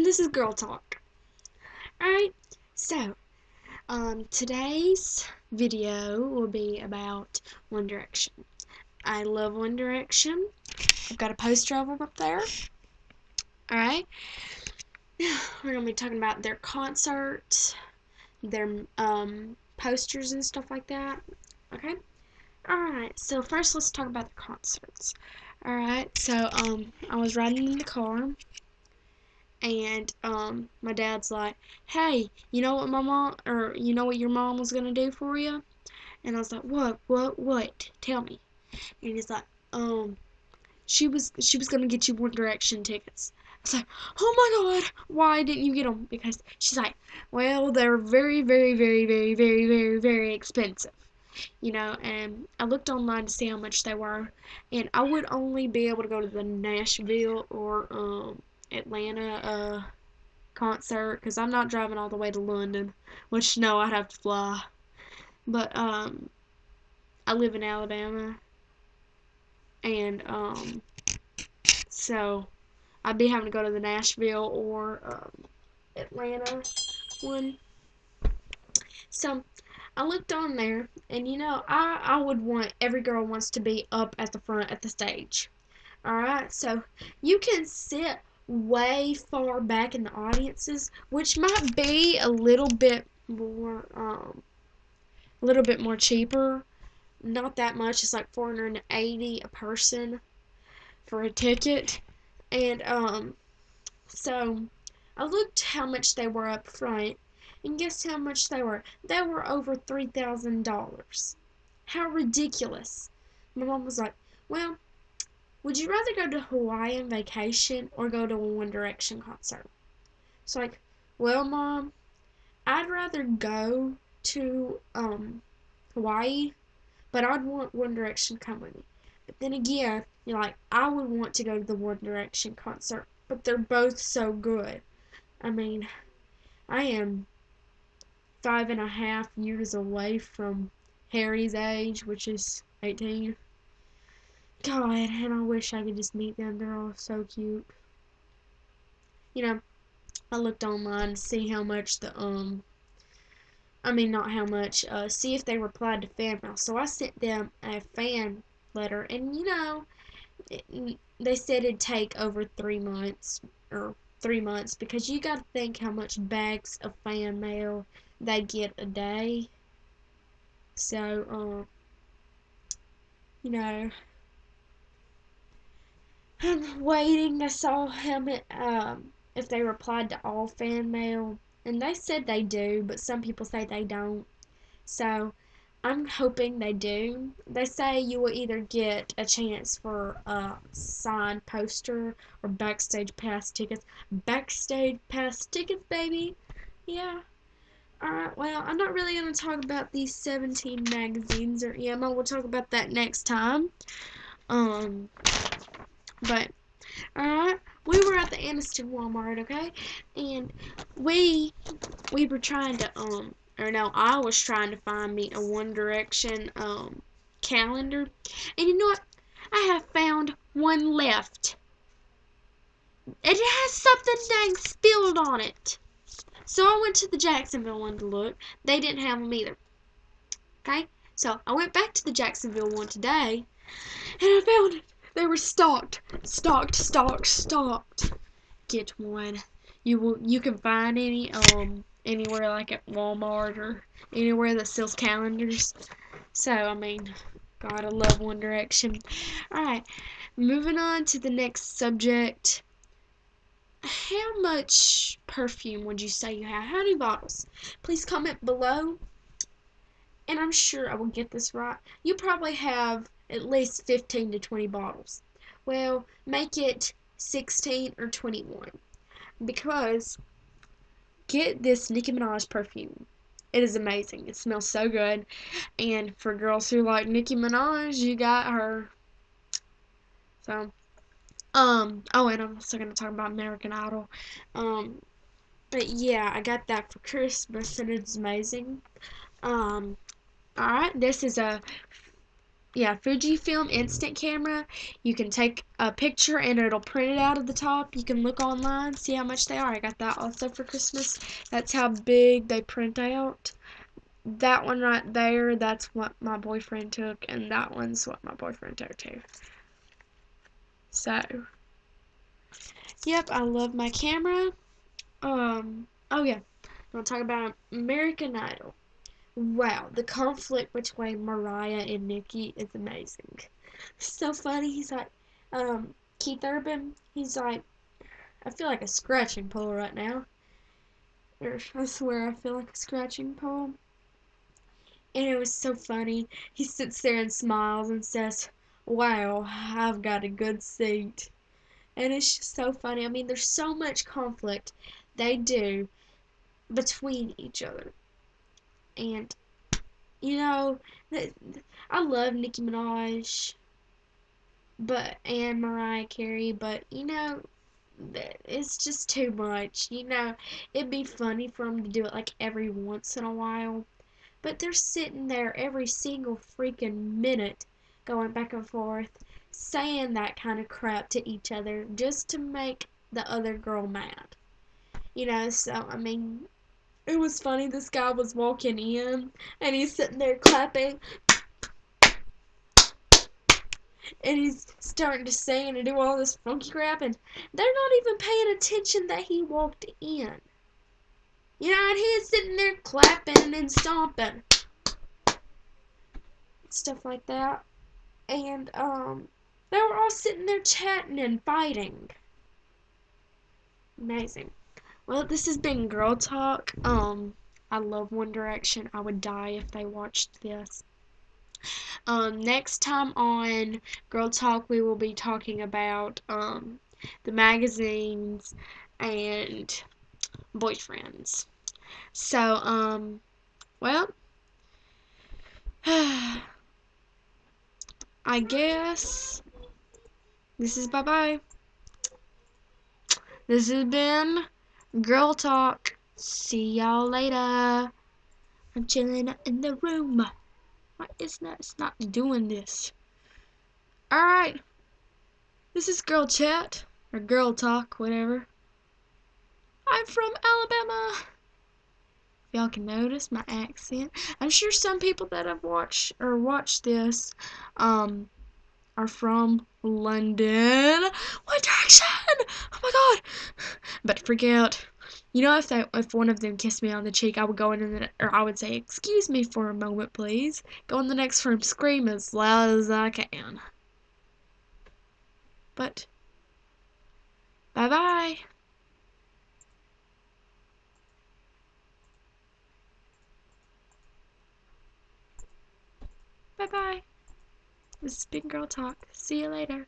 and this is Girl Talk. Alright, so, today's video will be about One Direction. I love One Direction. I've got a poster of them up there. Alright, we're going to be talking about their concerts, their, posters and stuff like that. Okay? Alright, so first let's talk about the concerts. Alright, so, I was riding in the car. And my dad's like, "Hey, you know what my mom, or you know what your mom was gonna do for you?" And I was like, "What? Tell me." And he's like, she was gonna get you One Direction tickets." I was like, "Oh my God, why didn't you get them?" Because she's like, "Well, they're very, very, very, very, very, very, very expensive." And I looked online to see how much they were, and I would only be able to go to the Nashville or Atlanta concert, because I'm not driving all the way to London, which no, I'd have to fly. But I live in Alabama, and so I'd be having to go to the Nashville or Atlanta one. So I looked on there, and I would want Every Girl Wants to be up at the front at the stage. Alright, so you can sit way far back in the audiences, which might be a little bit more cheaper. Not that much. It's like $480 a person for a ticket. And so I looked how much they were up front, and guess how much they were? They were over $3,000. How ridiculous. My mom was like, "Well, would you rather go to Hawaii on vacation or go to a One Direction concert?" It's like, "Well, Mom, I'd rather go to Hawaii, but I'd want One Direction to come with me." But then again, I would want to go to the One Direction concert, but they're both so good. I mean, I am 5.5 years away from Harry's age, which is 18. God, and I wish I could just meet them. They're all so cute. I looked online to see how much not how much, see if they replied to fan mail. So I sent them a fan letter, and they said it'd take over 3 months, because you gotta think how much bags of fan mail they get a day. So, I'm waiting. I saw him if they replied to all fan mail, and they said they do, but some people say they don't. So I'm hoping they do. They say you will either get a chance for a signed poster or backstage pass tickets. Backstage pass tickets, baby. Yeah. Alright, well, I'm not really going to talk about these 17 magazines or EMO. We'll talk about that next time. But, alright, we were at the Anniston Walmart, okay? And we were trying to, or no, I was trying to find me a One Direction, calendar. And you know what? I have found one left. It has something dang spilled on it. So I went to the Jacksonville one to look. They didn't have them either. Okay? So I went back to the Jacksonville one today, and I found it. They were stocked. Get one. You can find anywhere, like at Walmart or anywhere that sells calendars. So God, I love One Direction. Alright, moving on to the next subject. How much perfume would you say you have? How many bottles? Please comment below, and I'm sure I will get this right. You probably have at least 15 to 20 bottles. Well, make it 16 or 21, because get this Nicki Minaj perfume. It is amazing. It smells so good. And for girls who like Nicki Minaj, you got her. So, oh, and I'm also going to talk about American Idol. But yeah, I got that for Christmas, and it's amazing. Alright, this is a yeah, Fujifilm instant camera. You can take a picture and it'll print it out of the top. You can look online, see how much they are. I got that also for Christmas. That's how big they print out. That one right there, that's what my boyfriend took, and that one's what my boyfriend took too. So, yep, I love my camera. Oh yeah, I'm gonna talk about American Idol. Wow, the conflict between Mariah and Nikki is amazing. So funny. He's like, Keith Urban. He's like, I feel like a scratching pool right now. I swear, I feel like a scratching pool. And it was so funny. He sits there and smiles and says, "Wow, I've got a good seat." And it's just so funny. I mean, there's so much conflict they do between each other. And, you know, I love Nicki Minaj and Mariah Carey, but, it's just too much. It'd be funny for them to do it like every once in a while. But they're sitting there every single freaking minute going back and forth saying that kind of crap to each other just to make the other girl mad. So I mean, it was funny. This guy was walking in and he's sitting there clapping and he's starting to sing and do all this funky crap, and they're not even paying attention that he walked in. And he's sitting there clapping and stomping. Stuff like that. And they were all sitting there chatting and fighting. Amazing. Well, this has been Girl Talk. I love One Direction. I would die if they watched this. Next time on Girl Talk, we will be talking about the magazines and boyfriends. So, well, I guess this is bye-bye. This has been Girl Talk. See y'all later. I'm chilling in the room. Why is that? It's not doing this. Alright. This is Girl Chat. Or Girl Talk, whatever. I'm from Alabama. If y'all can notice my accent. I'm sure some people that have watched this are from London. One Direction! Oh my god! But freak out. If one of them kissed me on the cheek, I would go in I would say, "Excuse me for a moment, please." Go in the next room, scream as loud as I can. But bye bye. Bye bye. This has been Girl Talk. See you later.